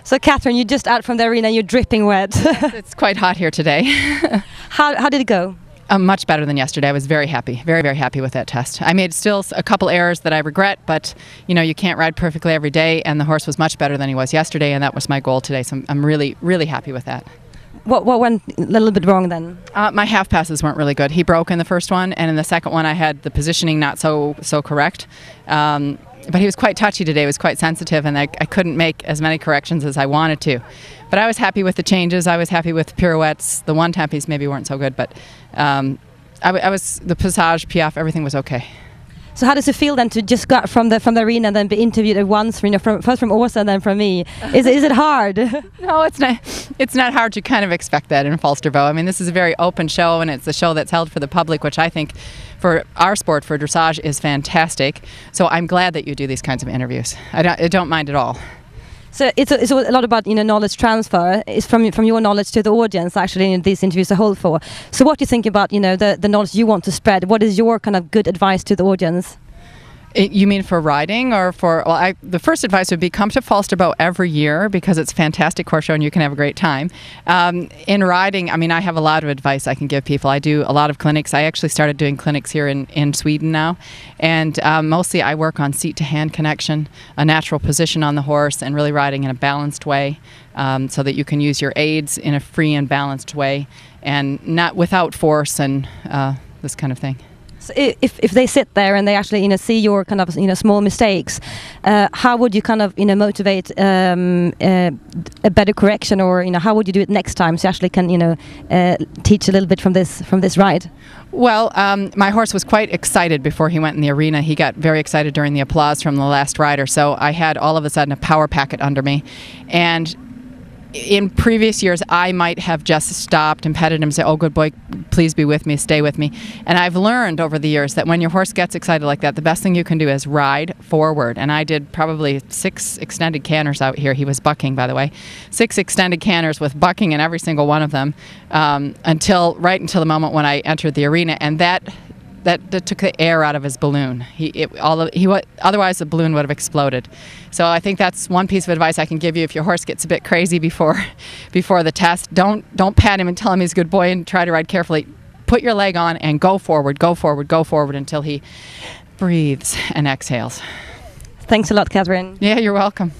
So, Catherine, you're just out from the arena, you're dripping wet. It's quite hot here today. How did it go? Much better than yesterday. I was very happy, very, very happy with that test. I made still a couple errors that I regret, but you can't ride perfectly every day, and the horse was much better than he was yesterday, and that was my goal today, so I'm really, really happy with that. What went a little bit wrong then? My half passes weren't really good. He broke in the first one, and in the second one I had the positioning not so correct. But he was quite touchy today, he was quite sensitive, and I couldn't make as many corrections as I wanted to. But I was happy with the changes, I was happy with the pirouettes. The one-tempies maybe weren't so good, but the passage, piaffe, everything was okay. So how does it feel then to just go out from the arena and then be interviewed at once, first from Åsa and then from me? Is it hard? No, it's not. It's not hard. You kind of expect that in Falsterbo. I mean, this is a very open show, and it's a show that's held for the public, which I think, for our sport, for dressage, is fantastic. So I'm glad that you do these kinds of interviews. I don't mind at all. So it's a lot about knowledge transfer. It's from your knowledge to the audience. Actually, these interviews are held for. So what do you think about the knowledge you want to spread? What is your kind of good advice to the audience? You mean for riding or for? Well, the first advice would be come to Falsterbo every year because it's a fantastic horse show and you can have a great time. In riding, I mean, I have a lot of advice I can give people. I do a lot of clinics. I actually started doing clinics here in Sweden now, and mostly I work on seat-to-hand connection, a natural position on the horse, and really riding in a balanced way, so that you can use your aids in a free and balanced way, and not without force and this kind of thing. So if they sit there and they actually see your kind of small mistakes, how would you kind of motivate a better correction, or how would you do it next time so you actually can teach a little bit from this ride? Well, my horse was quite excited before he went in the arena. He got very excited during the applause from the last rider, so I had all of a sudden a power packet under me, and in previous years, I might have just stopped and petted him and said, "Oh, good boy, please be with me, stay with me." And I've learned over the years that when your horse gets excited like that, the best thing you can do is ride forward. And I did probably 6 extended canters out here. He was bucking, by the way. 6 extended canters with bucking in every single one of them right until the moment when I entered the arena. And that took the air out of his balloon. Otherwise the balloon would have exploded. So I think that's one piece of advice I can give you if your horse gets a bit crazy before the test. Don't pat him and tell him he's a good boy and try to ride carefully. Put your leg on and go forward, go forward, go forward until he breathes and exhales. Thanks a lot, Catherine. Yeah, you're welcome.